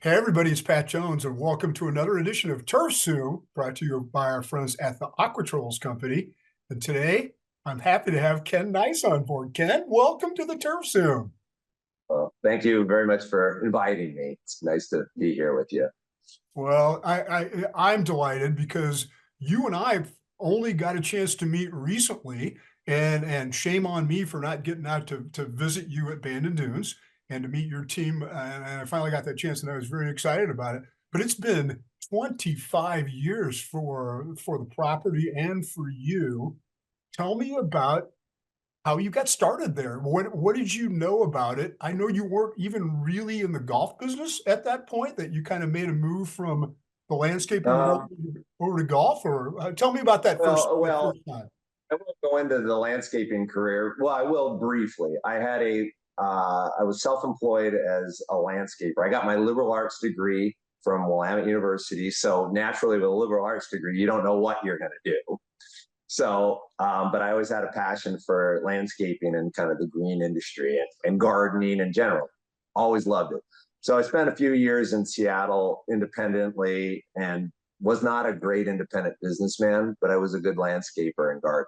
Hey everybody, it's Pat Jones, and welcome to another edition of TurfZoom, brought to you by our friends at the Aquatrolls Company. And today, I'm happy to have Ken Nice on board. Ken, welcome to the TurfZoom. Well, thank you very much for inviting me. It's nice to be here with you. Well, I'm delighted because you and I only got a chance to meet recently, and shame on me for not getting out to visit you at Bandon Dunes and to meet your team. And I finally got that chance, and I was very excited about it. But it's been 25 years for the property and for you. Tell me about how you got started there. What did you know about it? I know you weren't even really in the golf business at that point, that you kind of made a move from the landscaping world Um, over to golf, or tell me about that well, first time. I won't go into the landscaping career. Well, I will briefly. I was self-employed as a landscaper. I got my liberal arts degree from Willamette University. So naturally, with a liberal arts degree, you don't know what you're going to do. But I always had a passion for landscaping and kind of the green industry and gardening in general. Always loved it. So I spent a few years in Seattle independently and was not a great independent businessman, but I was a good landscaper and gardener.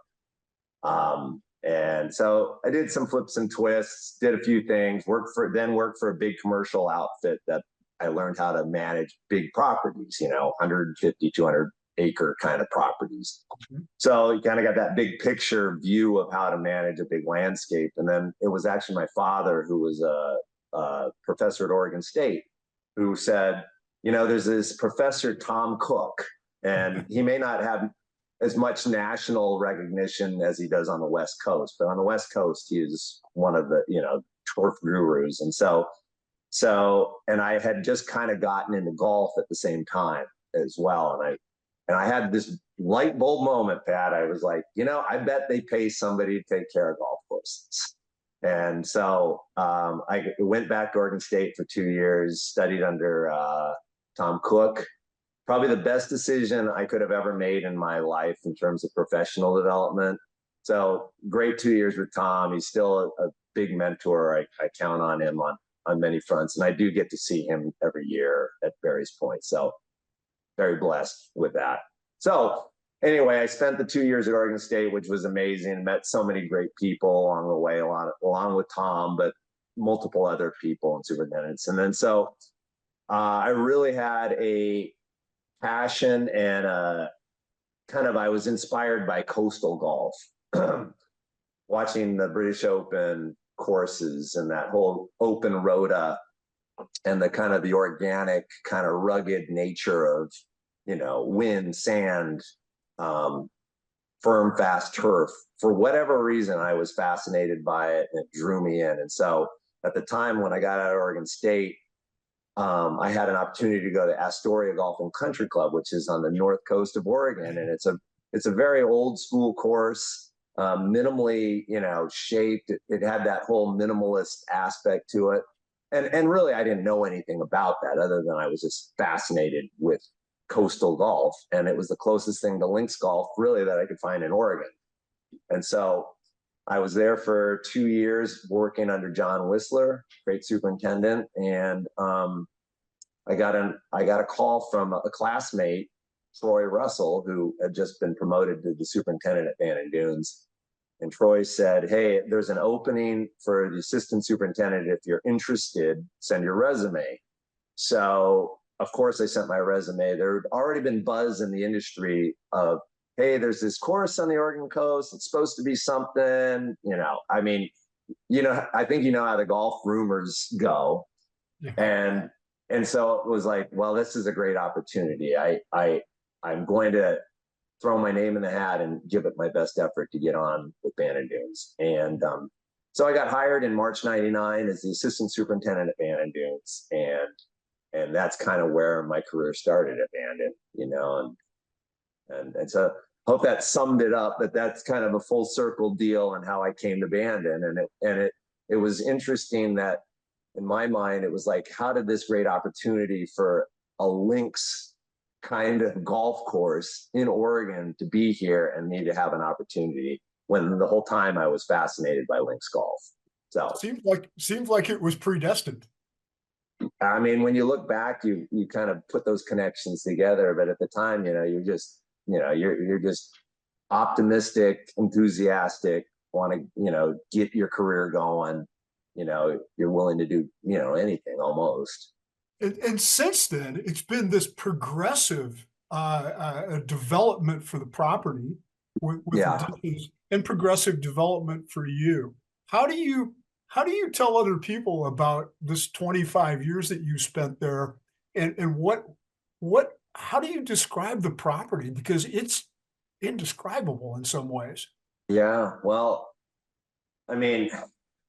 And so I did some flips and twists, did a few things, worked for a big commercial outfit that I learned how to manage big properties, 150, 200 acre kind of properties. Mhm. So you kind of got that big picture view of how to manage a big landscape. And then it was actually my father, who was a professor at Oregon State, who said, there's this professor, Tom Cook, and he may not have as much national recognition as he does on the West Coast, but on the West Coast, he is one of the, turf gurus. And I had just kind of gotten into golf at the same time as well. And I had this light bulb moment, Pat. I was like, I bet they pay somebody to take care of golf courses. And so I went back to Oregon State for 2 years, studied under Tom Cook. Probably the best decision I could have ever made in my life in terms of professional development. So great 2 years with Tom. He's still a big mentor. I count on him on many fronts. And I do get to see him every year at various points. So very blessed with that. So anyway, I spent the 2 years at Oregon State, which was amazing. Met so many great people along the way, along with Tom, but multiple other people and superintendents. And then I really had a passion and I was inspired by coastal golf, watching the British Open courses and that whole open rota and the organic kind of rugged nature of, wind, sand, firm, fast turf. For whatever reason, I was fascinated by it and it drew me in. And so at the time when I got out of Oregon State, I had an opportunity to go to Astoria Golf and Country Club, which is on the north coast of Oregon, and it's a very old school course, minimally, shaped. It had that whole minimalist aspect to it, and really, I didn't know anything about that other than I was just fascinated with coastal golf, and it was the closest thing to links golf really that I could find in Oregon, and so I was there for 2 years working under John Whistler, great superintendent, and I got a call from a classmate, Troy Russell, who had just been promoted to the superintendent at Bandon Dunes. And Troy said, "Hey, there's an opening for the assistant superintendent. If you're interested, send your resume." So, of course, I sent my resume. There had already been buzz in the industry of, hey, there's this course on the Oregon coast. It's supposed to be something, I think how the golf rumors go. Yeah. And so it was like, well, this is a great opportunity. I'm going to throw my name in the hat and give it my best effort to get on with Bandon Dunes. And so I got hired in March '99 as the assistant superintendent at Bandon Dunes. And that's kind of where my career started at Bandon, and so hope that summed it up, but that's kind of a full circle deal on how I came to Bandon. And it was interesting that in my mind, it was like, how did this great opportunity for a links kind of golf course in Oregon to be here and me to have an opportunity when the whole time I was fascinated by links golf. So Seems like it was predestined. I mean, when you look back, you kind of put those connections together, but at the time, you're just optimistic, enthusiastic, want to, get your career going. You're willing to do, anything almost. And since then, it's been this progressive development for the property with Yeah. additions and progressive development for you. How do you how do you tell other people about this 25 years that you spent there and what how do you describe the property? Because it's indescribable in some ways. Yeah. Well, I mean,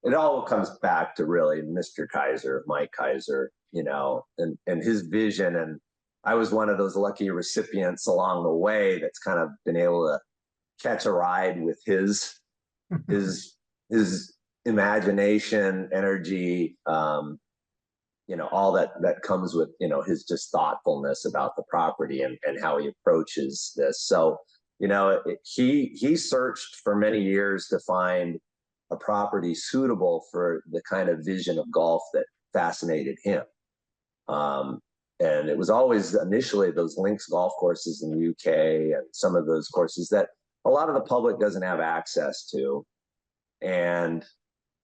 it all comes back to really Mr. Kaiser, Mike Kaiser, and his vision. And I was one of those lucky recipients along the way that's kind of been able to catch a ride with his his imagination, energy, all that comes with his just thoughtfulness about the property and how he approaches this. So he searched for many years to find a property suitable for the kind of vision of golf that fascinated him. Um, and it was always initially those links golf courses in the UK and some of those courses that a lot of the public doesn't have access to. And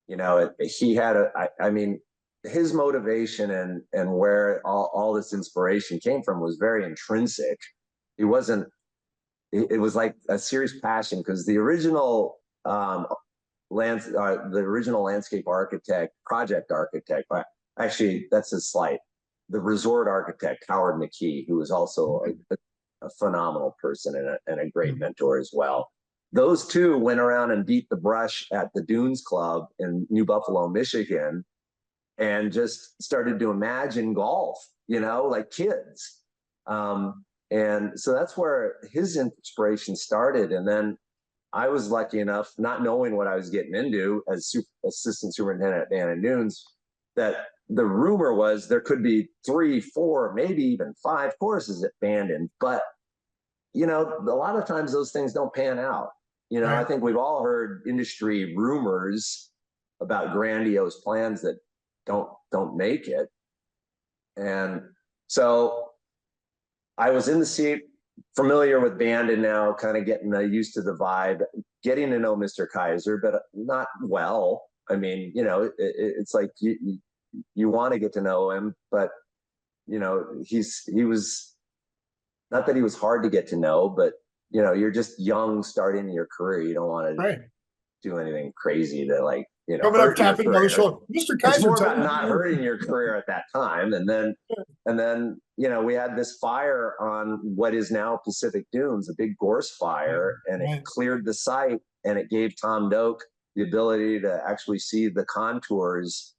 he had I mean, his motivation and where all this inspiration came from was very intrinsic. He wasn't. It was like a serious passion because the original landscape architect, project architect. Actually, that's a slight. The resort architect, Howard McKee, who was also a phenomenal person and a great mentor as well. Those two went around and beat the brush at the Dunes Club in New Buffalo, Michigan, and just started to imagine golf, like kids. And so that's where his inspiration started. And then I was lucky enough, not knowing what I was getting into as assistant superintendent at Bandon Dunes, that the rumor was there could be 3, 4, maybe even 5 courses at Bandon. But, a lot of times those things don't pan out. I Right. think we've all heard industry rumors about grandiose plans that don't make it. And so I was in the seat, familiar with Bandon now, kind of getting used to the vibe, getting to know Mr. Kaiser, but not well. I mean, it's like you want to get to know him, but he was not that he was hard to get to know, but you're just young, starting your career. You don't want to Right. do anything crazy to Coming up, hurt your tapping on the career. shoulder. Mr. It's Kaiser, more tell about me not hurting your career at that time. And then we had this fire on what is now Pacific Dunes, a big gorse fire, and it right. cleared the site, and it gave Tom Doak the ability to actually see the contours,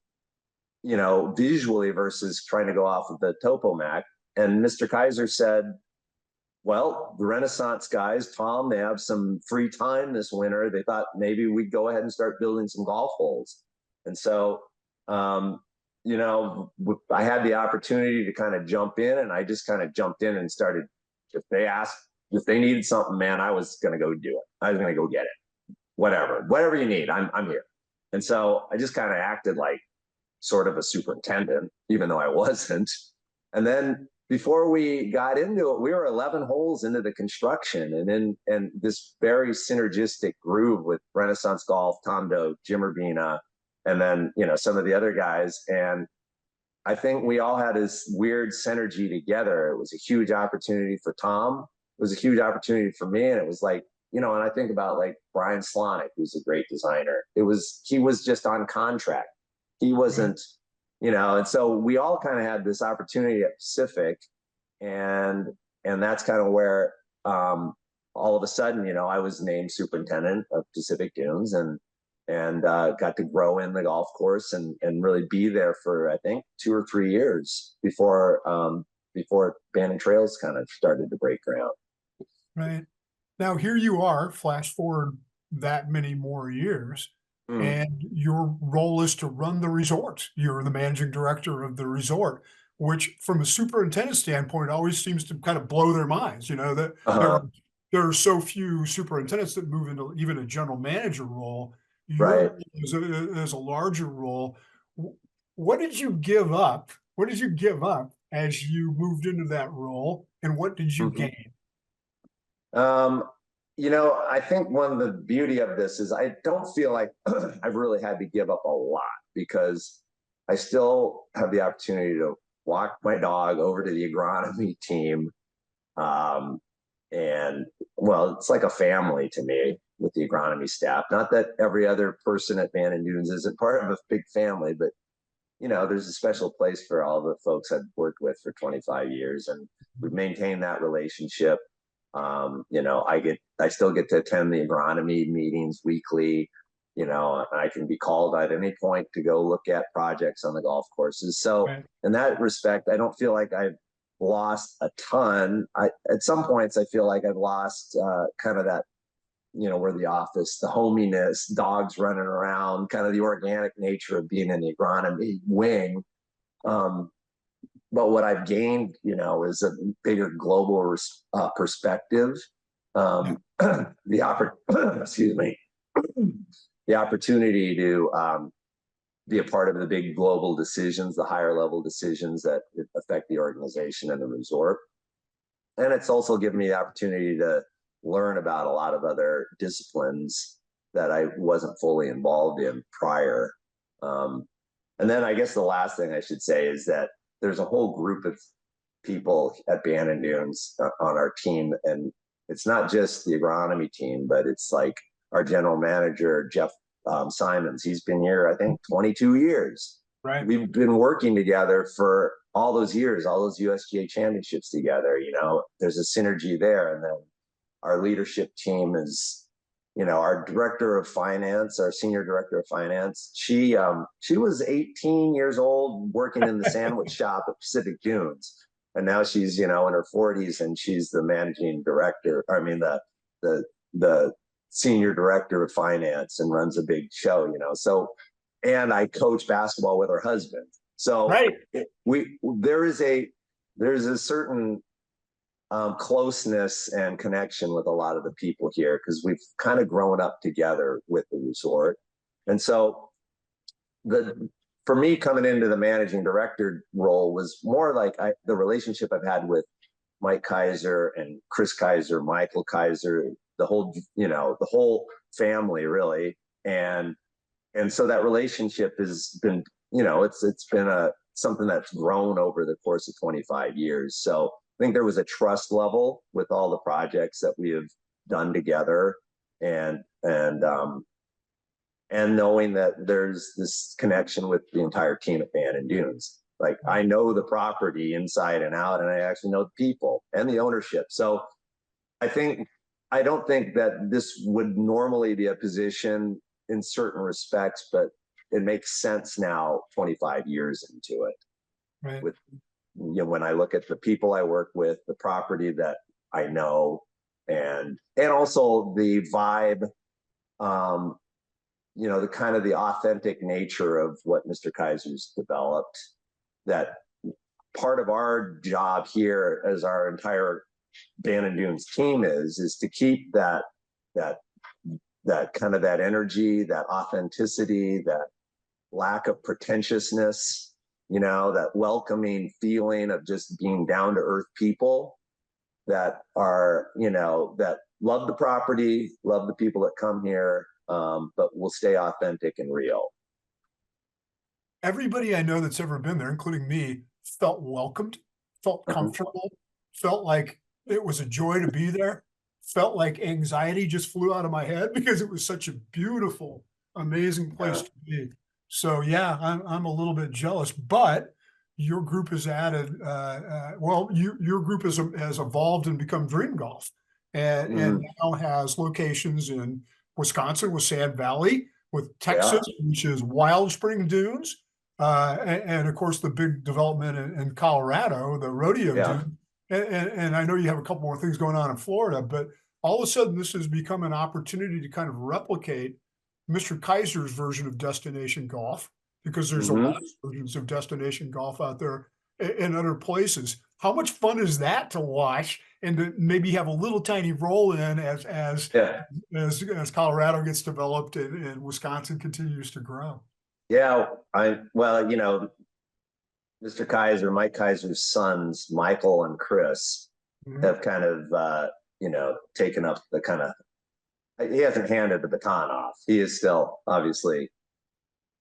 visually versus trying to go off of the topomac. And Mr. Kaiser said, well, the Renaissance guys, Tom, they have some free time this winter. They thought maybe we'd go ahead and start building some golf holes. And so, I had the opportunity to kind of jump in, and I just kind of jumped in and started. If they needed something, man, I was going to go do it. I was going to go get it. Whatever you need, I'm here. And so I just kind of acted like sort of a superintendent, even though I wasn't. And then before we got into it, we were 11 holes into the construction, and this very synergistic groove with Renaissance Golf, Tom Doak, Jim Urbina, and then some of the other guys. And I think we all had this weird synergy together. It was a huge opportunity for Tom. It was a huge opportunity for me, and it was like and I think about like Brian Slonick, who's a great designer. He was just on contract. He wasn't. And so we all kind of had this opportunity at Pacific, and that's kind of where all of a sudden, I was named superintendent of Pacific Dunes, and got to grow in the golf course and really be there for I think 2 or 3 years before Bandon Trails kind of started to break ground. Right. Now here you are, flash forward that many more years, Mm. and your role is to run the resort. You're the managing director of the resort, which from a superintendent standpoint always seems to kind of blow their minds, that Uh-huh. there are so few superintendents that move into even a general manager role. Your Right. role is a larger role. What did you give up what did you give up as you moved into that role, and what did you Mhm. gain? Um, I think one of the beauty of this is I don't feel like I've really had to give up a lot because I still have the opportunity to walk my dog over to the agronomy team. Um, and well, it's like a family to me with the agronomy staff. Not that every other person at Bandon Dunes isn't part of a big family, but there's a special place for all the folks I've worked with for 25 years, and we've maintained that relationship. I still get to attend the agronomy meetings weekly. I can be called at any point to go look at projects on the golf courses. So Right. in that respect, I don't feel like I've lost a ton. At some points, I feel like I've lost kind of that, where the office, the hominess, dogs running around, kind of the organic nature of being in the agronomy wing. Um, but what I've gained, is a bigger global perspective. Yeah. Excuse me, the opportunity to be a part of the big global decisions, the higher level decisions that affect the organization and the resort. And it's also given me the opportunity to learn about a lot of other disciplines that I wasn't fully involved in prior. Um, and then I guess the last thing I should say is that there's a whole group of people at Bandon Dunes on our team, and it's not just the agronomy team, but it's like our general manager Jeff Simons. He's been here, I think, 22 years. Right. We've been working together for all those years, all those USGA championships together. There's a synergy there, and then our leadership team is, our director of finance, our senior director of finance. She was 18 years old working in the sandwich shop at Pacific Dunes, and now she's in her 40s, and she's the managing director. I mean the senior director of finance, and runs a big show. So, and I coach basketball with her husband. So Right. there's a certain closeness and connection with a lot of the people here because we've kind of grown up together with the resort. And so the for me, coming into the managing director role was more like the relationship I've had with Mike Kaiser and Chris Kaiser, Michael Kaiser, the whole family really. And so that relationship has been, it's been something that's grown over the course of 25 years. So I think there was a trust level with all the projects that we have done together, and knowing that there's this connection with the entire team at Bandon Dunes. Like, I know the property inside and out, and I actually know the people and the ownership. So I don't think that this would normally be a position in certain respects, but it makes sense now 25 years into it. Right. With when I look at the people I work with, the property that I know, and also the vibe, the kind of the authentic nature of what Mr. Kaiser's developed. That part of our job here, as our entire Bandon Dunes team is to keep that kind of that energy, that authenticity, that lack of pretentiousness, that welcoming feeling of just being down to earth people that are, that love the property, love the people that come here, but will stay authentic and real. Everybody I know that's ever been there, including me, felt welcomed, felt Mhm. comfortable, felt like it was a joy to be there, felt like anxiety just flew out of my head because it was such a beautiful, amazing place Yeah. to be. So yeah, I'm a little bit jealous, but your group has added, well, your group has evolved and become Dream Golf, and Mhm. now has locations in Wisconsin with Sand Valley, with Texas, Yeah. which is Wild Spring Dunes, and of course the big development in Colorado, the rodeo Yeah. dune. And I know you have a couple more things going on in Florida, but all of a sudden this has become an opportunity to kind of replicate Mr. Kaiser's version of destination golf, because there's a lot Mhm. of versions of destination golf out there in other places. How much fun is that to watch and to maybe have a little tiny role in Yeah. as Colorado gets developed and Wisconsin continues to grow? Yeah. Well, Mr. Kaiser, Mike Kaiser's sons, Michael and Chris, Mhm. have kind of, taken up the kind of, he hasn't handed the baton off. He is still obviously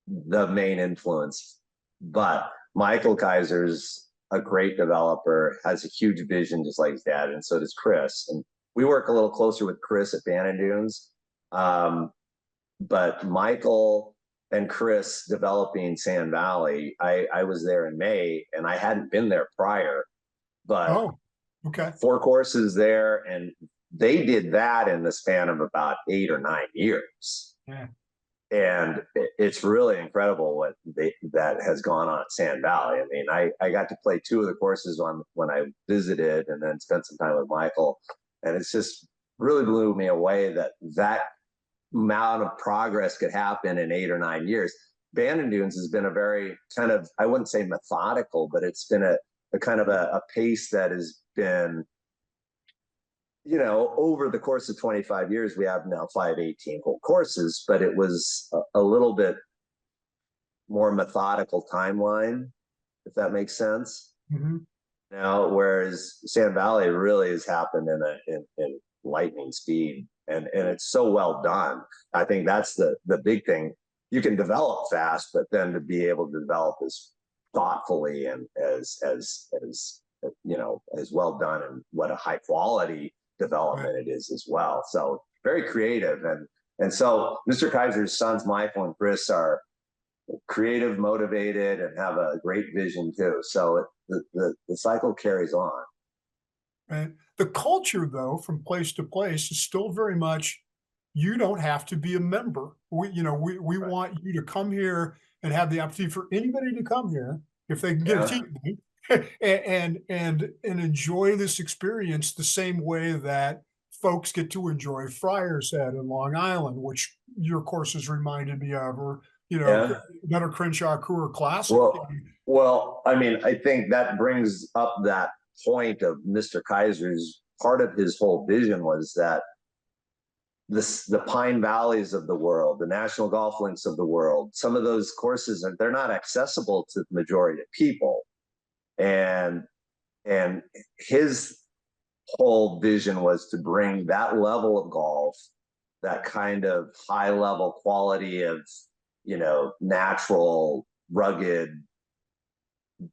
the main influence, but Michael Kaiser's a great developer, has a huge vision just like his dad, and so does Chris. And we work a little closer with Chris at Bandon Dunes. Um, but Michael and Chris developing Sand Valley, I was there in May and I hadn't been there prior, but Oh, okay. 4 courses there, and they did that in the span of about 8 or 9 years. Yeah. And it's really incredible what that has gone on at Sand Valley. I mean, I got to play 2 of the courses when I visited, and then spent some time with Michael, and it's just really blew me away that amount of progress could happen in 8 or 9 years. Bandon Dunes has been a very kind of, I wouldn't say methodical, but it's been a kind of a pace that has been, over the course of 25 years, we have now 5 18-hole courses, but it was a little bit more methodical timeline, if that makes sense. Mhm. Now, whereas Sand Valley really has happened in lightning speed, and it's so well done. I think that's the big thing. You can develop fast, but then to be able to develop as thoughtfully and as well done, and what a high quality Right. development it is as well. So very creative, and so Mr. Kaiser's sons Michael and Chris are creative, motivated, and have a great vision too. So the cycle carries on. Right. The culture, though, from place to place is still very much, you don't have to be a member. We Right. want you to come here and have the opportunity for anybody to come here if they can get a Yeah. team and enjoy this experience the same way that folks get to enjoy Friars Head in Long Island, which your courses reminded me of, or Yeah. Better Crenshaw Coeur Classic. Well, I mean, I think that brings up that point of Mr. Kaiser's. Part of his whole vision was that the Pine Valleys of the world, the National Golf Links of the world, some of those courses they're not accessible to the majority of people, and and his whole vision was to bring that level of golf, that kind of high level quality of, natural, rugged,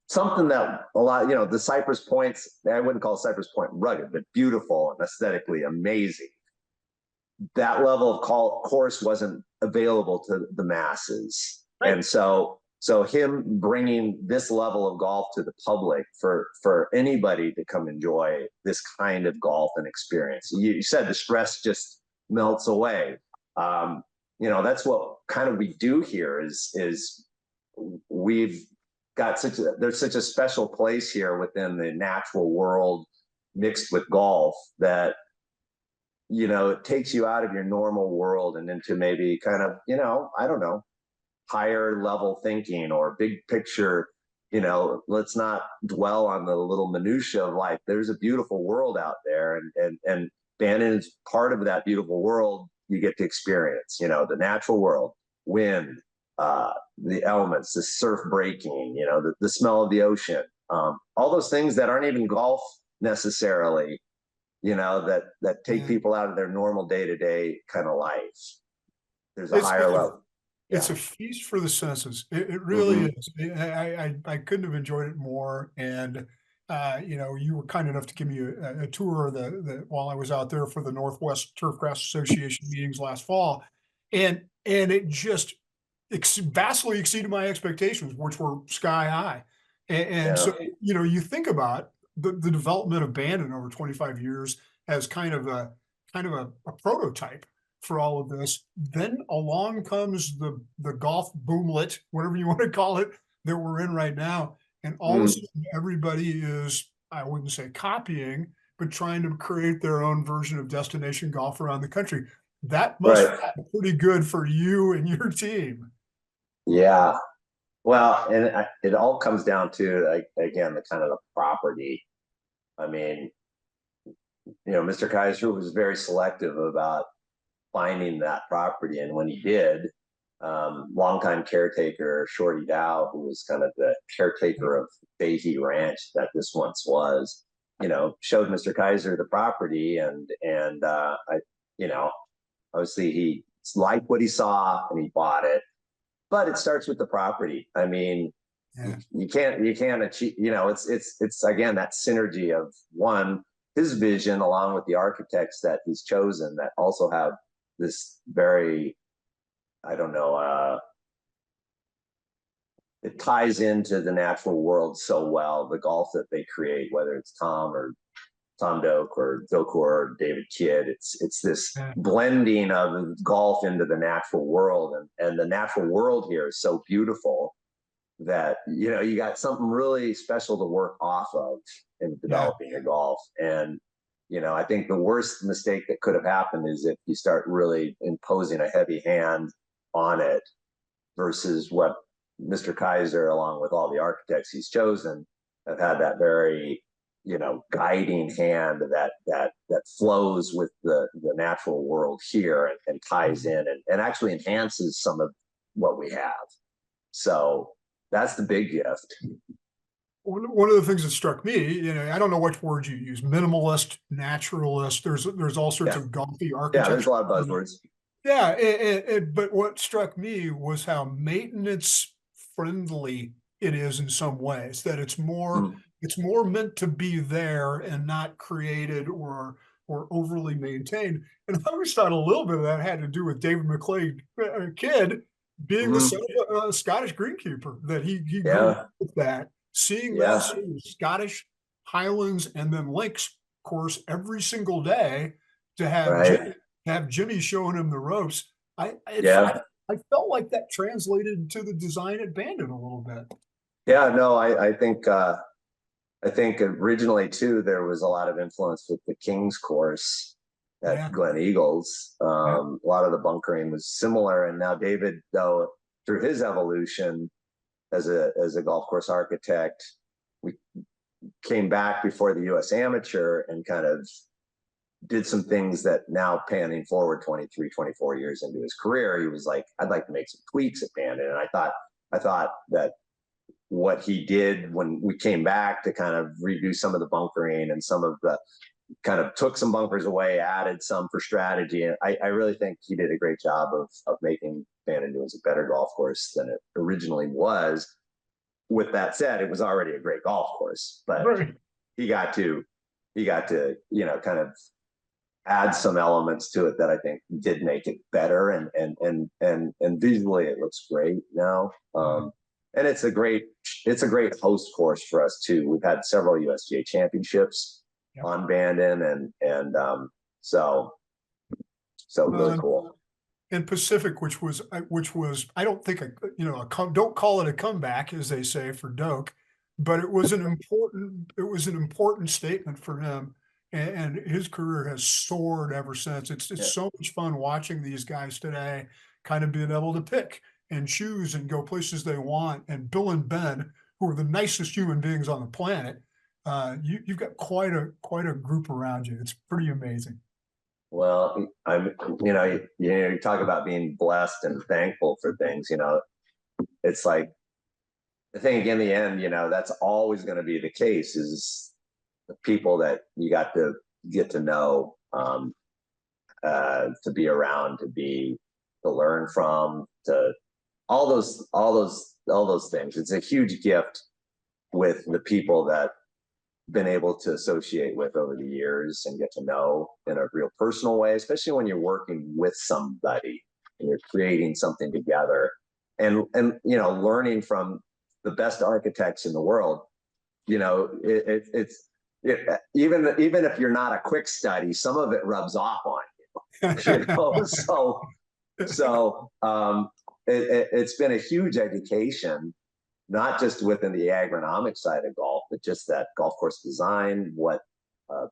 something that a lot, the Cypress Points, I wouldn't call Cypress Point rugged, but beautiful and aesthetically amazing. That level of course wasn't available to the masses. Right. And so him bringing this level of golf to the public for anybody to come enjoy this kind of golf and experience. You said the stress just melts away. That's what kind of we do here is we've got there's such a special place here within the natural world mixed with golf that it takes you out of your normal world and into maybe kind of, I don't know, higher level thinking or big picture. Let's not dwell on the little minutia of life. There's a beautiful world out there, and Bandon is part of that beautiful world. You get to experience, the natural world, wind, the elements, the surf breaking, the smell of the ocean, all those things that aren't even golf necessarily, that take Yeah. people out of their normal day-to-day kind of life. There's a It's higher level. It's Yeah. a feast for the senses. It really Mm-hmm. is. I couldn't have enjoyed it more. And you were kind enough to give me a tour of the while I was out there for the Northwest Turfgrass Association meetings last fall, and it just vastly exceeded my expectations, which were sky high. And so Yeah. you think about the development of Bandon over 25 years as kind of a prototype for all of this. Then along comes the golf boomlet, whatever you want to call it, that we're in right now. And all of a Mm. sudden, everybody is, I wouldn't say copying, but trying to create their own version of destination golf around the country. That must Right. be pretty good for you and your team. Yeah. Well, and it all comes down to, like, again, the kind of the property. I mean, Mr. Kaiser was very selective about finding that property, and when he did, longtime caretaker, Shorty Dow, who was kind of the caretaker of Fahey Ranch that this once was, showed Mr. Kaiser the property, you know, obviously he liked what he saw and he bought it. But it starts with the property. I mean, Yeah. you can't achieve. It's again that synergy of one, his vision along with the architects that he's chosen that also have this very, I don't know, it ties into the natural world so well. The golf that they create, whether it's Tom Doak or Dokur or David Kidd, it's this Yeah. blending of golf into the natural world, and the natural world here is so beautiful that you got something really special to work off of in Yeah. developing your golf. And I think the worst mistake that could have happened is if you start really imposing a heavy hand on it versus what Mr. Kaiser, along with all the architects he's chosen, have had that very guiding hand that flows with the natural world here and ties in and actually enhances some of what we have. So that's the big gift. One of the things that struck me, I don't know which word you use, minimalist, naturalist. There's all sorts Yeah, of golfy yeah. There's architecture. a lot of buzzwords. Yeah, but what struck me was how maintenance friendly it is in some ways. That Mm. it's more meant to be there and not created or overly maintained. And I always thought a little bit of that had to do with David McClay, kid, being the Hmm. son of a Scottish greenkeeper. That he grew up Yeah, with that, seeing that yeah. sort of Scottish Highlands and then links course every single day to have Right. Jimmy showing him the ropes. I Yeah. I felt like that translated to the design at Bandon a little bit. Yeah. No, I think originally too there was a lot of influence with the King's course at Yeah, Glen Eagles. yeah, A lot of the bunkering was similar, and now David, though, through his evolution as a golf course architect, we came back before the U.S. Amateur and kind of did some things that now panning forward 23, 24 years into his career, he was like, I'd like to make some tweaks at Bandon. And I thought that what he did when we came back to kind of redo some of the bunkering and some of the kind of took some bunkers away, added some for strategy. And I really think he did a great job of making Bandon Dunes a better golf course than it originally was. With that said, it was already a great golf course, but right. he got to kind of add some elements to it that I think did make it better, and visually it looks great now. Yeah, And it's a great host course for us too. We've had several USGA championships yeah. on Bandon, and so really Um, cool. and Pacific, which was I don't think don't call it a comeback as they say for Doak, but it was an important statement for him, and his career has soared ever since. It's Yeah. so much fun watching these guys today, kind of being able to pick and choose and go places they want. And Bill and Ben, who are the nicest human beings on the planet, you've got quite a group around you. It's pretty amazing. Well, you talk about being blessed and thankful for things. It's like I think in the end, that's always going to be the case. Is the people that you got to get to know, to be around, to learn from, to all those things. It's a huge gift with the people that been able to associate with over the years and get to know in a real personal way, especially when you're working with somebody and you're creating something together, and learning from the best architects in the world. Even if you're not a quick study, some of it rubs off on you. So it's been a huge education, not just within the agronomic side of golf, but just that golf course design, what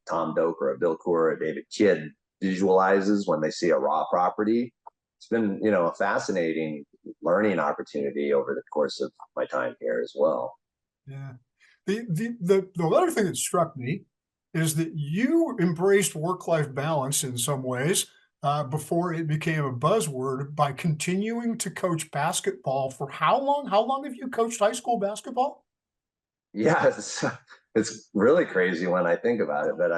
Tom Doak or a Bill Coore or David Kidd visualizes when they see a raw property. It's been, a fascinating learning opportunity over the course of my time here as well. Yeah. The other thing that struck me is that you embraced work-life balance in some ways, before it became a buzzword by continuing to coach basketball for how long? How long have you coached high school basketball? Yeah, it's really crazy when I think about it. But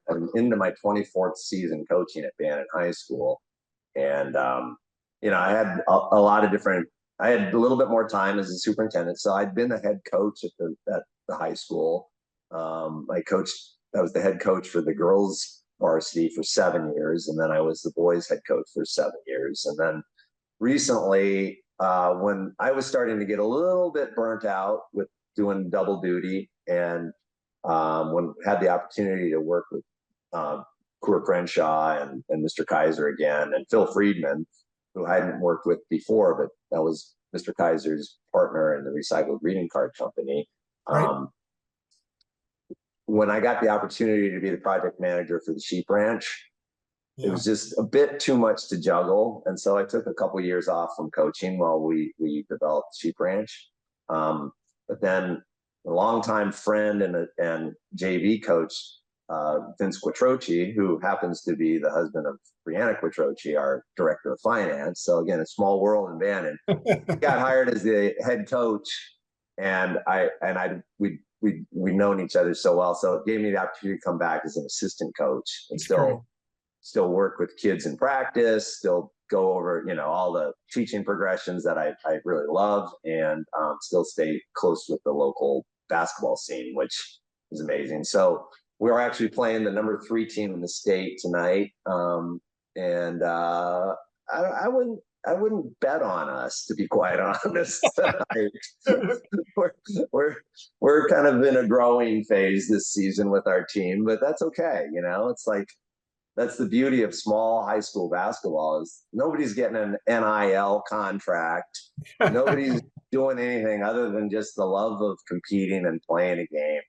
I'm into my 24th season coaching at Bandon High School, and I had a lot of different. I had a little bit more time as a superintendent, so I'd been the head coach at the high school. I coached. I was the head coach for the girls varsity for 7 years, and then I was the boys head coach for 7 years, and then recently, when I was starting to get a little bit burnt out with doing double duty, and when I had the opportunity to work with uh, Coeur Crenshaw and Mr. Kaiser again, and Phil Friedman, who I hadn't worked with before, but that was Mr. Kaiser's partner in the recycled greeting card company. Right? Um, when I got the opportunity to be the project manager for the sheep ranch, it Yeah. was just a bit too much to juggle, and so I took a couple of years off from coaching while we developed Sheep Ranch. But then a longtime friend and JV coach, Vince Quattrochi, who happens to be the husband of Brianna Quattrochi, our director of finance. So again, a small world in Bannon. Got hired as the head coach, and we'd known each other so well, so it gave me the opportunity to come back as an assistant coach and It's great. still work with kids in practice, still go over, all the teaching progressions that I really love, and still stay close with the local basketball scene, which is amazing. So we're actually playing the number 3 team in the state tonight. And I wouldn't bet on us, to be quite honest. we're, we're, we're kind of in a growing phase this season with our team, but that's okay. It's like, that's the beauty of small high school basketball is nobody's getting an NIL contract. Nobody's doing anything other than just the love of competing and playing a game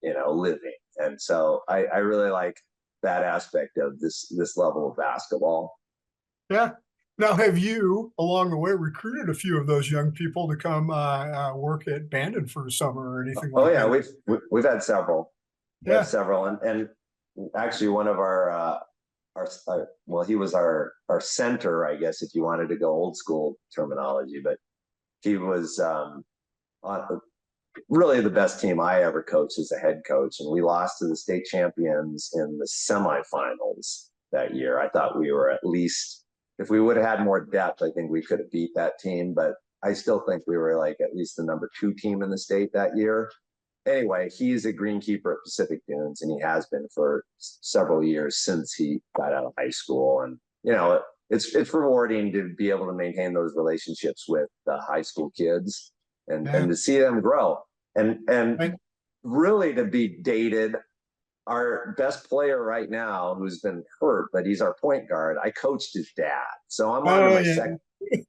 and, living. And so I really like that aspect of this level of basketball. Yeah. Now, have you, along the way, recruited a few of those young people to come work at Bandon for a summer or anything Oh like yeah, that? we've had several. We have Yeah. several, and actually one of our well, he was our center, I guess, if you wanted to go old school terminology, but he was really the best team I ever coached as a head coach, and we lost to the state champions in the semifinals that year. I thought we were at least, if we would have had more depth, I think we could have beat that team, but I still think we were like at least the number 2 team in the state that year. Anyway, he's a greenkeeper at Pacific Dunes, and he has been for several years since he got out of high school. And it's rewarding to be able to maintain those relationships with the high school kids and Yeah. to see them grow. And Right. really to be dated. Our best player right now, who's been hurt, but he's our point guard. I coached his dad, so I'm on to Oh, my yeah. second.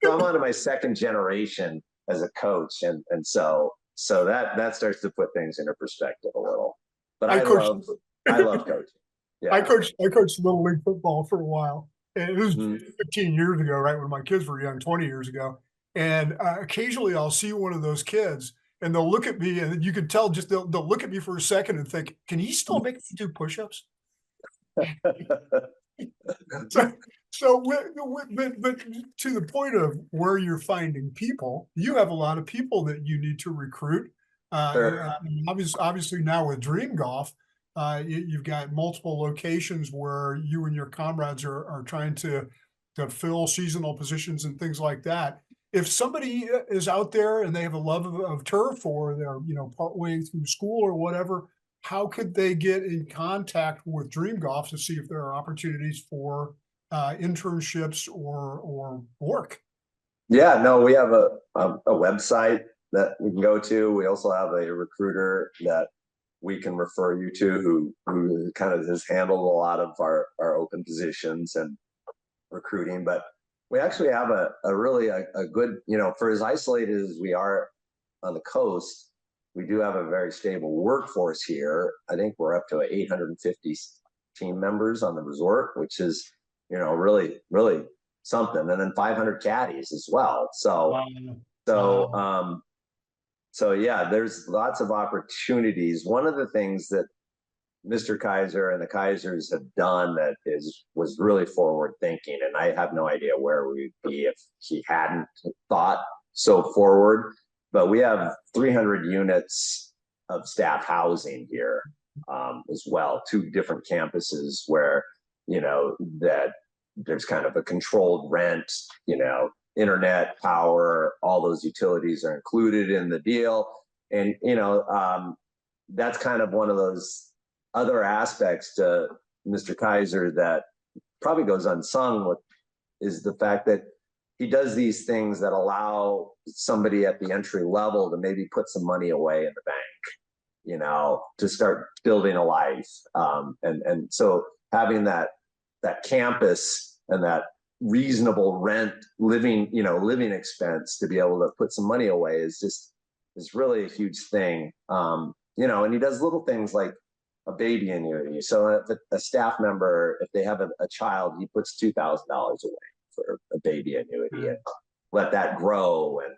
So I'm on to my second generation as a coach, and so that starts to put things into perspective a little. But I coached I love coaching. I Yeah. coached I coached little league football for a while. And it was Mm-hmm. 15 years ago, right when my kids were young, 20 years ago. And occasionally I'll see one of those kids and they'll look at me and you can tell just they'll look at me for a second and think, can he still make me do push-ups? So, but to the point of where you're finding people, you have a lot of people that you need to recruit. Sure. Obviously now with Dream Golf, you've got multiple locations where you and your comrades are trying to fill seasonal positions and things like that. If somebody is out there and they have a love of turf or they're partway through school or whatever, how could they get in contact with Dream Golf to see if there are opportunities for internships or work? Yeah. No, we have a website that we can go to. We also have a recruiter that we can refer you to who kind of has handled a lot of our open positions and recruiting. But we actually have a really a good, for as isolated as we are on the coast, we do have a very stable workforce here. I think we're up to 850 team members on the resort, which is, really, really something. And then 500 caddies as well. So, Wow. so, Wow. um, so yeah, there's lots of opportunities. One of the things that Mr. Kaiser and the Kaisers have done that was really forward thinking. And I have no idea where we'd be if he hadn't thought so forward. But we have 300 units of staff housing here as well, 2 different campuses where, that there's kind of a controlled rent, internet, power, all those utilities are included in the deal. And, that's kind of one of those other aspects to Mr. Kaiser that probably goes unsung with is the fact that he does these things that allow somebody at the entry level to maybe put some money away in the bank, to start building a life. And so having that campus and that reasonable rent living expense to be able to put some money away is really a huge thing. And he does little things like a baby annuity. So a staff member, if they have a child, he puts $2,000 away for a baby annuity and let that grow. And,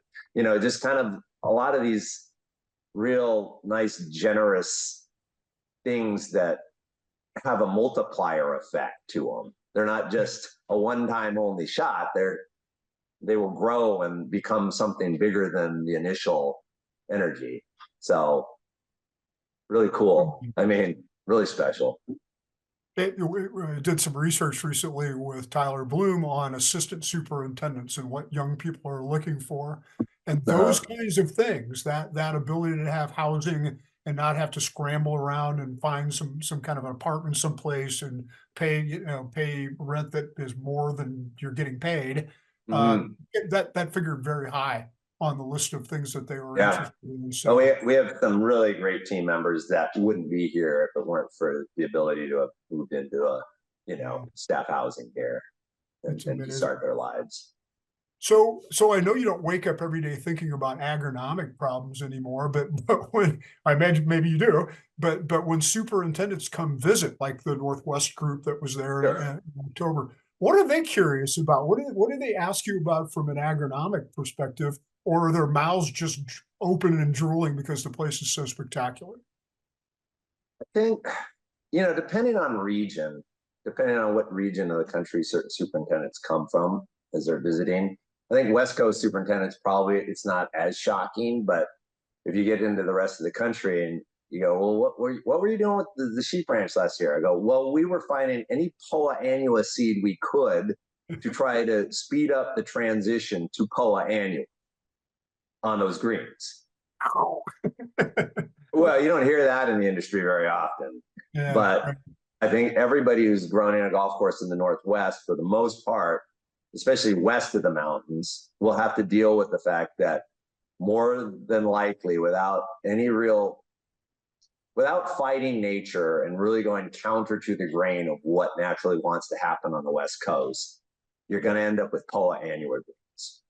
just kind of a lot of these real nice, generous things that have a multiplier effect to them. They're not just a one-time only shot. They will grow and become something bigger than the initial energy. So really cool. I mean, really special. We did some research recently with Tyler Bloom on assistant superintendents and what young people are looking for. And those kinds of things, that ability to have housing and not have to scramble around and find some kind of an apartment someplace and pay rent that is more than you're getting paid. That figured very high on the list of things that they were interested in. So we have some really great team members that wouldn't be here if it weren't for the ability to have moved into a staff housing here and start their lives. So I know you don't wake up every day thinking about agronomic problems anymore, but when I imagine maybe you do, but when superintendents come visit, like the Northwest group that was there in October, what are they curious about? What do they ask you about from an agronomic perspective, or are their mouths just open and drooling because the place is so spectacular? I think, depending on what region of the country certain superintendents come from as they're visiting. I think West Coast superintendents it's not as shocking, but if you get into the rest of the country and you go, well, what were you doing with the sheep ranch last year? I go, well, we were finding any Poa annua seed we could to try to speed up the transition to Poa annua on those greens. Well, you don't hear that in the industry very often, but I think everybody who's grown in a golf course in the Northwest, for the most part, especially west of the mountains, will have to deal with the fact that more than likely, without fighting nature and really going counter to the grain of what naturally wants to happen on the West Coast, you're going to end up with Poa annua greens.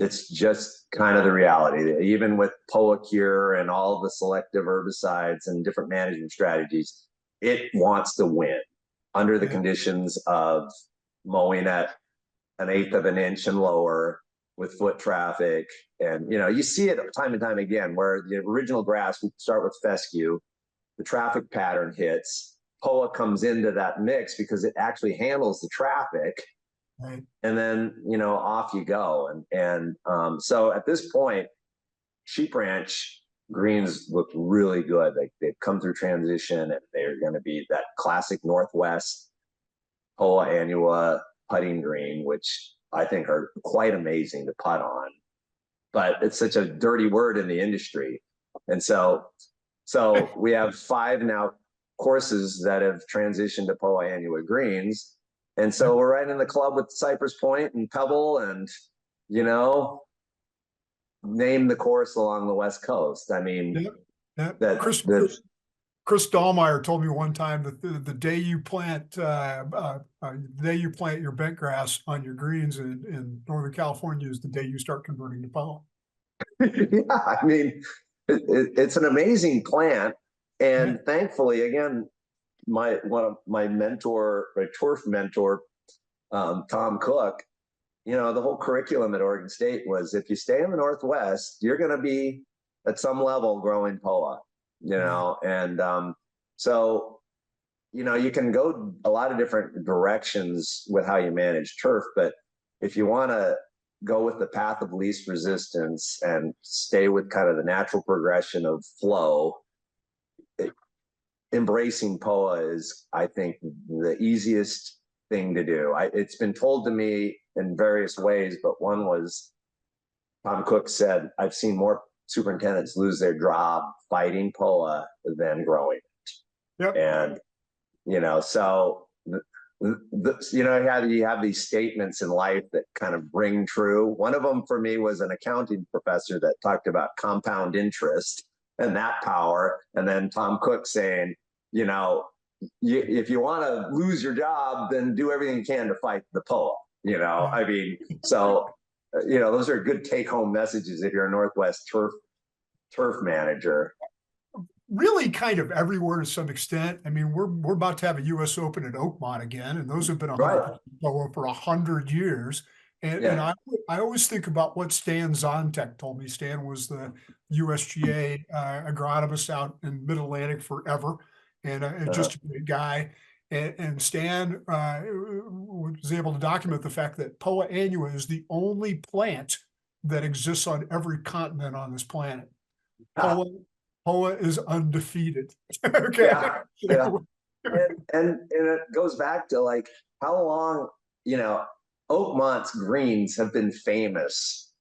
It's just kind of the reality. Even with Poa cure and all the selective herbicides and different management strategies, it wants to win under the conditions of mowing at 1/8 of an inch and lower with foot traffic. And, you see it time and time again where the original grass, we start with fescue, the traffic pattern hits, Poa comes into that mix because it actually handles the traffic. Right. And then, off you go. And so at this point, sheep ranch greens look really good. They've come through transition and they're going to be that classic Northwest Poa annua putting green, which I think are quite amazing to putt on, but it's such a dirty word in the industry. And so we have 5 now courses that have transitioned to Poa annua greens. And so we're right in the club with Cypress Point and Pebble and, name the course along the West Coast. I mean, Chris Dahlmeyer told me one time that the day you plant your bent grass on your greens in Northern California is the day you start converting to Poa. Yeah, I mean, it's an amazing plant, and thankfully, again, my turf mentor, Tom Cook, the whole curriculum at Oregon State was if you stay in the Northwest, you're going to be at some level growing Poa, and so you can go a lot of different directions with how you manage turf, but if you want to go with the path of least resistance and stay with kind of the natural progression of flow, embracing POA is, I think, the easiest thing to do. It's been told to me in various ways, but one was Tom Cook said, I've seen more superintendents lose their job fighting POA than growing it. Yep. And, so you have these statements in life that kind of ring true. One of them for me was an accounting professor that talked about compound interest and that power. And then Tom Cook saying, if you want to lose your job, then do everything you can to fight the POA. I mean, so, those are good take home messages if you're a Northwest turf manager. Really kind of everywhere to some extent. I mean, we're about to have a US Open at Oakmont again, and those have been 100% for 100 years. And I always think about what Stan Zontek told me. Stan was the USGA agronomist out in Mid-Atlantic forever, and just a great guy. And Stan was able to document the fact that Poa annua is the only plant that exists on every continent on this planet. Poa is undefeated. Okay. Yeah. And it goes back to like how long, Oakmont's greens have been famous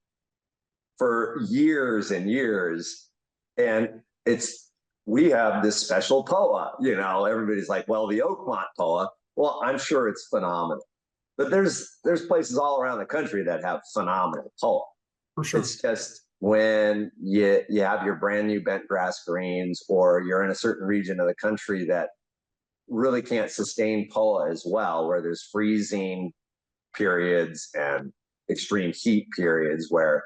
for years and years. And we have this special POA, everybody's like, well, the Oakmont POA, well, I'm sure it's phenomenal. But there's places all around the country that have phenomenal POA. For sure. It's just when you have your brand new bent grass greens, or you're in a certain region of the country that really can't sustain POA as well, where there's freezing periods and extreme heat periods where,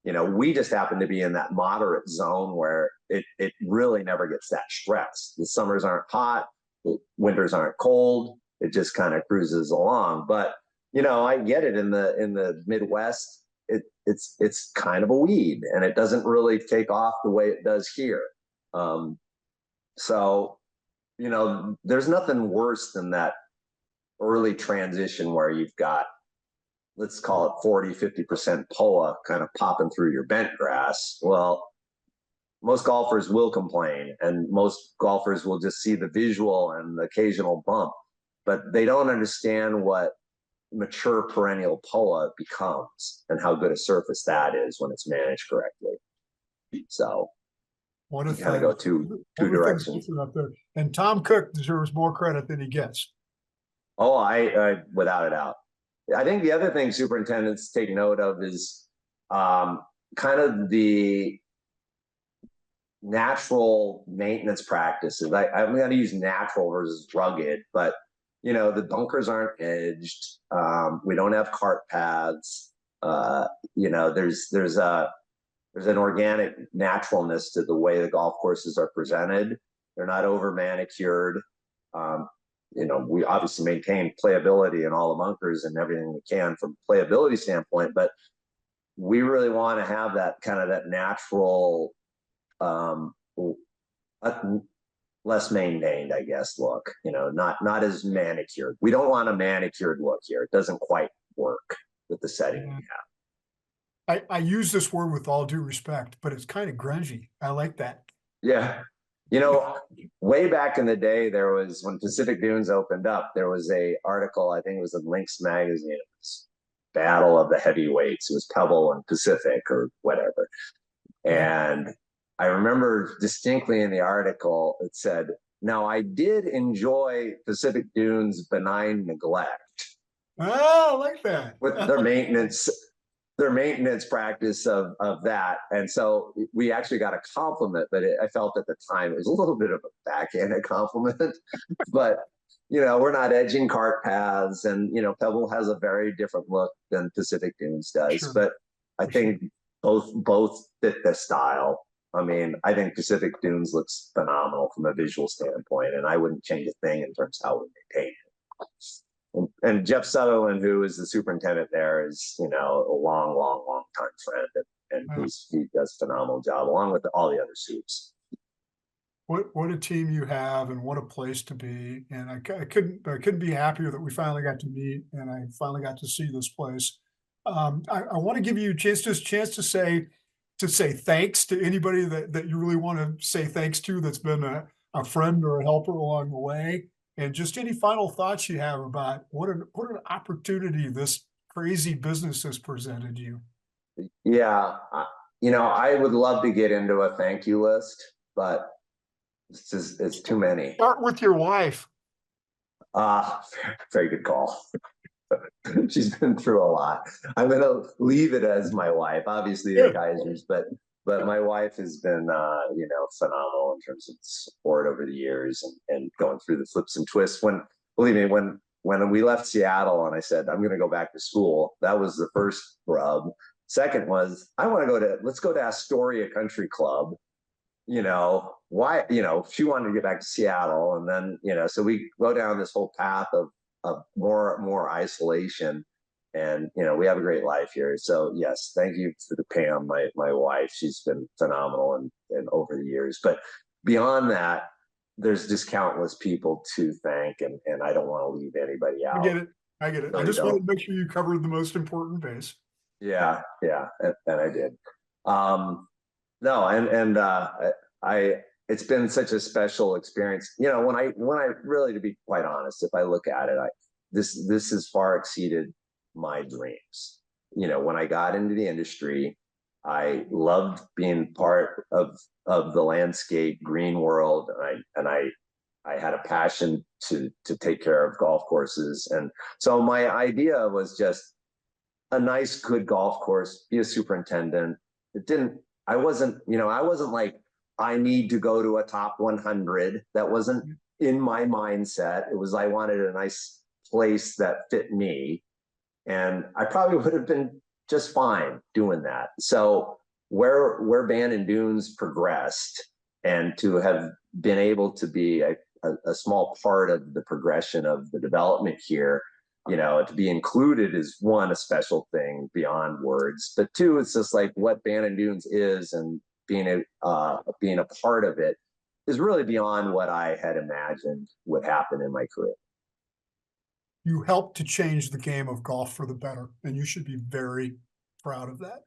we just happen to be in that moderate zone where it really never gets that stress. The summers aren't hot, the winters aren't cold. It just kind of cruises along. But, I get it in the Midwest. It's kind of a weed, and it doesn't really take off the way it does here. So, there's nothing worse than that early transition where you've got, let's call it 40-50% POA kind of popping through your bent grass. Well, most golfers will complain, and most golfers will just see the visual and the occasional bump, but they don't understand what mature perennial POA becomes and how good a surface that is when it's managed correctly. So you kind of go two directions up there. And Tom Cook deserves more credit than he gets. Oh, I without a doubt. I think the other thing superintendents take note of is kind of the natural maintenance practices. I'm going to use natural versus rugged, but the bunkers aren't edged. We don't have cart paths. There's an organic naturalness to the way the golf courses are presented. They're not over manicured. We obviously maintain playability in all the bunkers and everything we can from a playability standpoint, but we really want to have that kind of that natural, less maintained, I guess, look, not as manicured. We don't want a manicured look here. It doesn't quite work with the setting we have. I use this word with all due respect, but it's kind of grungy. I like that. Yeah. Way back in the day, there was, when Pacific Dunes opened up, there was a article, I think it was in Lynx magazine, it was Battle of the Heavyweights. It was Pebble and Pacific or whatever. And I remember distinctly in the article, it said, now I did enjoy Pacific Dunes' benign neglect. Oh, I like that. With their maintenance practice of that. And so we actually got a compliment, but I felt at the time it was a little bit of a backhanded compliment. But, we're not edging cart paths, and, Pebble has a very different look than Pacific Dunes does. Sure. But I think both fit the style. I mean, I think Pacific Dunes looks phenomenal from a visual standpoint, and I wouldn't change a thing in terms of how we maintain it. And Jeff Sutherland, who is the superintendent there, is, a long time friend, and he does a phenomenal job along with all the other soups. what a team you have, and what a place to be. And I couldn't be happier that we finally got to meet, and I finally got to see this place. I want to give you a chance to say thanks to anybody that you really want to say thanks to, that's been a friend or a helper along the way. And just any final thoughts you have about what an opportunity this crazy business has presented you. Yeah, I would love to get into a thank you list, but it's too many. Start with your wife. Ah, very good call. She's been through a lot. I'm gonna leave it as my wife. Obviously, the Good. Kaisers, but my wife has been, phenomenal in terms of support over the years, and going through the flips and twists. Believe me, when we left Seattle and I said I'm going to go back to school, that was the first rub. Second was, let's go to Astoria Country Club. Why? She wanted to get back to Seattle, and then so we go down this whole path of more isolation, and we have a great life here. So yes, thank you to Pam, my wife. She's been phenomenal and over the years. But beyond that, there's just countless people to thank, and I don't want to leave anybody I out. get it. I get it. I Really just wanted don't. to make sure you covered the most important base. Yeah, yeah, and I did. No, I it's been such a special experience. When I really, to be quite honest, if I look at it, this has far exceeded my dreams. When I got into the industry, I loved being part of the landscape green world, and I had a passion to take care of golf courses, and so my idea was just a nice, good golf course, be a superintendent. It didn't, I wasn't like, I need to go to a top 100. That wasn't in my mindset. It was, I wanted a nice place that fit me. And I probably would have been just fine doing that. So where Bandon Dunes progressed, and to have been able to be a small part of the progression of the development here, to be included is, one, a special thing beyond words, but two, it's just like what Bandon Dunes is, and being a part of it is really beyond what I had imagined would happen in my career. You helped to change the game of golf for the better, and you should be very proud of that.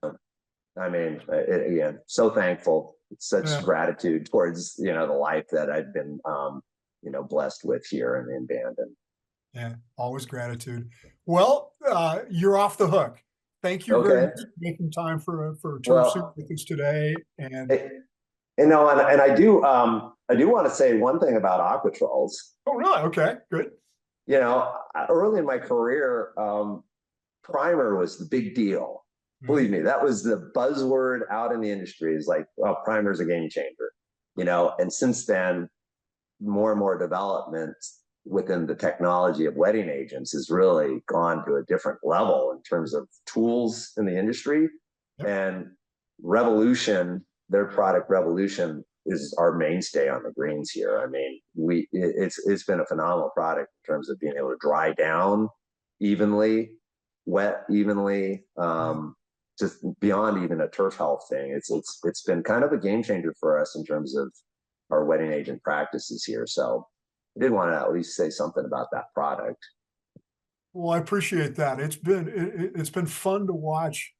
I mean, again, so thankful. It's such Yeah, gratitude towards the life that I've been blessed with here in Bandon. yeah, always gratitude. Well, you're off the hook. Thank you very Okay, much for making time for Turf Soup well, with us today. And it, and I do want to say one thing about Aquatrolls. oh, really? Okay, good. Early in my career, primer was the big deal. Mhm. Believe me, that was the buzzword out in the industry, is like, oh, primer is a game changer. And since then, more and more development within the technology of wetting agents has really gone to a different level in terms of tools in the industry. Yep. And Revolution, their product Revolution, is our mainstay on the greens here. I mean, it's been a phenomenal product in terms of being able to dry down evenly, wet evenly, just beyond even a turf health thing. It's been kind of a game changer for us in terms of our wetting agent practices here. So I did want to at least say something about that product. Well, I appreciate that. It's been fun to watch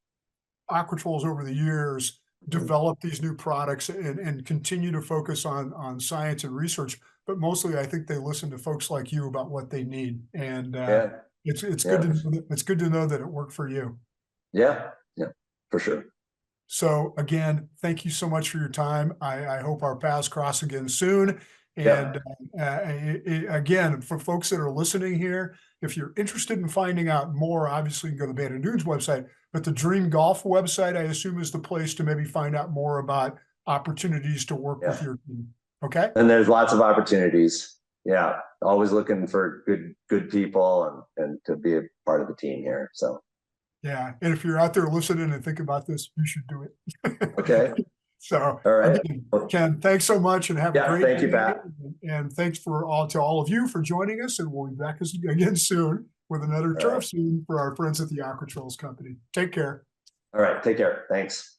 Aquatrolls over the years develop these new products and continue to focus on science and research. But mostly, I think they listen to folks like you about what they need, and Yeah, it's good yeah, to know it's good to know that it worked for you. yeah, yeah, for sure. So again, thank you so much for your time. I hope our paths cross again soon. Yeah, And again, for folks that are listening here, if you're interested in finding out more, obviously you can go to the Bandon Dunes website, but the Dream Golf website, I assume, is the place to maybe find out more about opportunities to work with yeah. your team. Okay. And there's lots of opportunities. Yeah, always looking for good people, and to be a part of the team here. So Yeah. And if you're out there listening and think about this, you should do okay, it. So all right. again, Ken, thanks so much and have a Yeah, great thank you, day. Pat. And thanks to all of you for joining us. And we'll be back again soon with another All right, turf soon for our friends at the Aquatrolls Company. Take care. all right. Take care. Thanks.